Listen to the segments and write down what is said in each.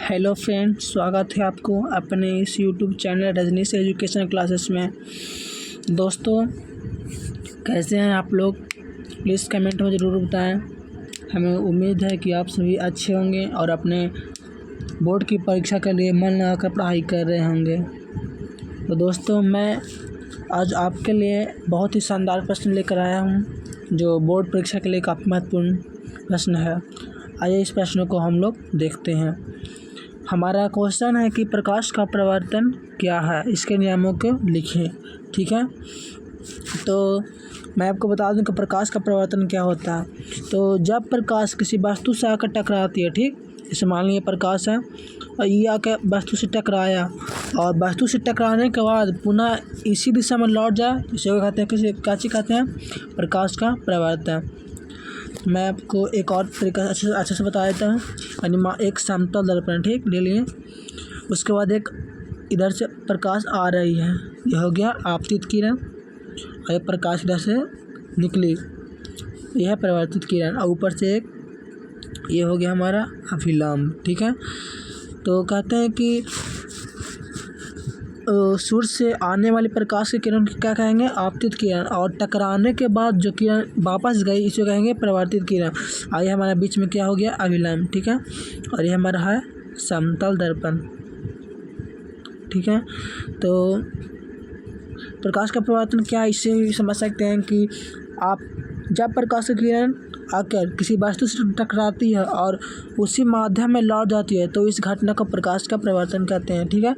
Hello friends, स्वागत है आपको अपने इस YouTube channel Rajnish education classes में। दोस्तों, कैसे हैं आप लोग? प्लीज़ कमेंट में ज़रूर बताएं। हमें उम्मीद है कि आप सभी अच्छे होंगे और अपने बोर्ड की परीक्षा के लिए मन लगाकर पढ़ाई कर रहे होंगे। तो दोस्तों, मैं आज आपके लिए बहुत ही शानदार प्रश्न लेकर आया हूं, जो बोर्ड परीक्षा के लिए काफ़ी महत्वपूर्ण प्रश्न है। आइए इस प्रश्न को हम लोग देखते हैं। हमारा क्वेश्चन है कि प्रकाश का प्रवर्तन क्या है, इसके नियमों को लिखें। ठीक है, तो मैं आपको बता दूं कि प्रकाश का प्रवर्तन क्या होता है। तो जब प्रकाश किसी वस्तु से आकर टकराती है, ठीक, जैसे मान लीजिए प्रकाश है और ये आकर वस्तु से टकराया और वस्तु से टकराने के बाद पुनः इसी दिशा में लौट जाए, इसे कहते हैं क्या चीज़ कहते हैं? प्रकाश का प्रवर्तन। मैं आपको एक और तरीका अच्छे से बता देता हूँ। यानी एक समतल दर्पण, ठीक, ले लिए। उसके बाद एक इधर से प्रकाश आ रही है, यह हो गया आपतित किरण, और ये प्रकाश इधर से निकली, यह है परावर्तित किरण, और ऊपर से एक ये हो गया हमारा अभिलंब। ठीक है, तो कहते हैं कि सूर्य से आने वाली प्रकाश की किरण क्या कहेंगे? आपतित किरण, और टकराने के बाद जो किरण वापस गई इसे कहेंगे परावर्तित किरण। और ये हमारा बीच में क्या हो गया? अभिलंब। ठीक है, और ये हमारा है समतल दर्पण। ठीक है, तो प्रकाश का परावर्तन क्या, इससे भी समझ सकते हैं कि आप जब प्रकाश की किरण आकर किसी वस्तु से टकराती है और उसी माध्यम में लौट जाती है, तो इस घटना को प्रकाश का परावर्तन कहते हैं। ठीक है,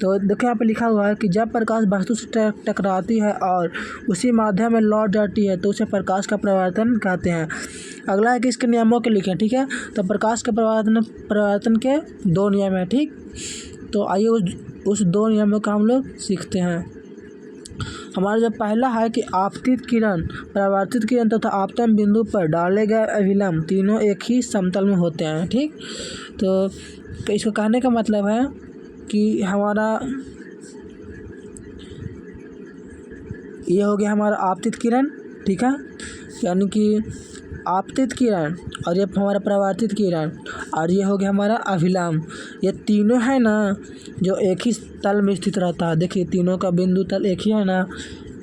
तो देखो यहाँ पे लिखा हुआ है कि जब प्रकाश वस्तु से टकराती है और उसी माध्यम में लौट जाती है, तो उसे प्रकाश का परावर्तन कहते हैं। अगला है कि इसके नियमों के लिखें। ठीक है, तो प्रकाश के परावर्तन के दो नियम हैं। ठीक, तो आइए उस दो नियमों का हम लोग सीखते हैं। हमारा जो पहला है कि आपतित किरण, परावर्तित किरण तथा आपतन बिंदु पर डाले गए अभिलंब तीनों एक ही समतल में होते हैं। ठीक, तो इसको कहने का मतलब है कि हमारा ये हो गया हमारा आपतित किरण। ठीक है, यानी कि आपतित किरण, और ये हमारा परावर्तित किरण, और ये हो गया हमारा अभिलंब। ये तीनों है ना जो एक ही तल में स्थित रहता है। देखिए तीनों का बिंदु तल एक ही है ना।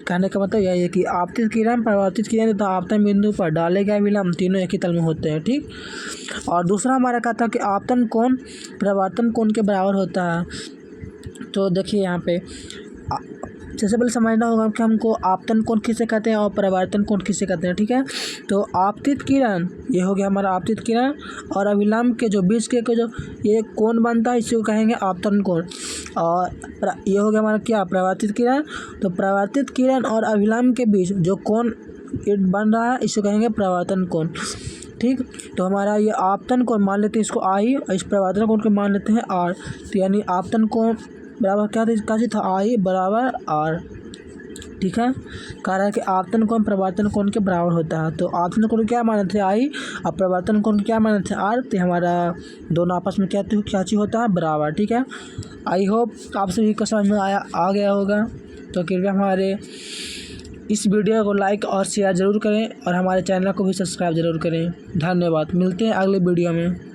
कहने का मतलब यही है कि आपतित किरण, परावर्तित किरण तथा आपतन बिंदु पर डाले गए अभिलंब तीनों एक ही तल में होते हैं। ठीक, और दूसरा हमारा कहता है कि आपतन कोण परावर्तन कोण के बराबर होता है। तो देखिए यहाँ पे सबसे पहले समझना होगा कि हमको आपतन कोण किसे कहते हैं और परावर्तन कोण किसे कहते हैं। ठीक है, तो आपतित किरण, ये हो गया हमारा आपतित किरण, और अभिलंब के जो बीच के जो ये कोण बनता है इसी को कहेंगे आपतन कोण, और ये हो गया हमारा क्या? परावर्तित किरण। तो परावर्तित किरण और अभिलंब के बीच जो कोण बन रहा है इसे कहेंगे परावर्तन कोण। ठीक, तो हमारा ये आपतन कोण मान लेते हैं इसको आई, और इस परावर्तन कोण को मान लेते हैं आर। तो यानी आपतन कोण बराबर क्या था? आई बराबर आर। ठीक है, कह रहा है कि आपतन कोण परावर्तन कोण के बराबर होता है। तो आपतन कोण क्या माने थे? आई, और परावर्तन कोण क्या माने थे? आर। तो हमारा दोनों आपस में क्या चीज़ होता है? बराबर। ठीक है, आई होप आप सभी को समझ में आ गया होगा। तो कृपया हमारे इस वीडियो को लाइक और शेयर ज़रूर करें और हमारे चैनल को भी सब्सक्राइब ज़रूर करें। धन्यवाद, मिलते हैं अगले वीडियो में।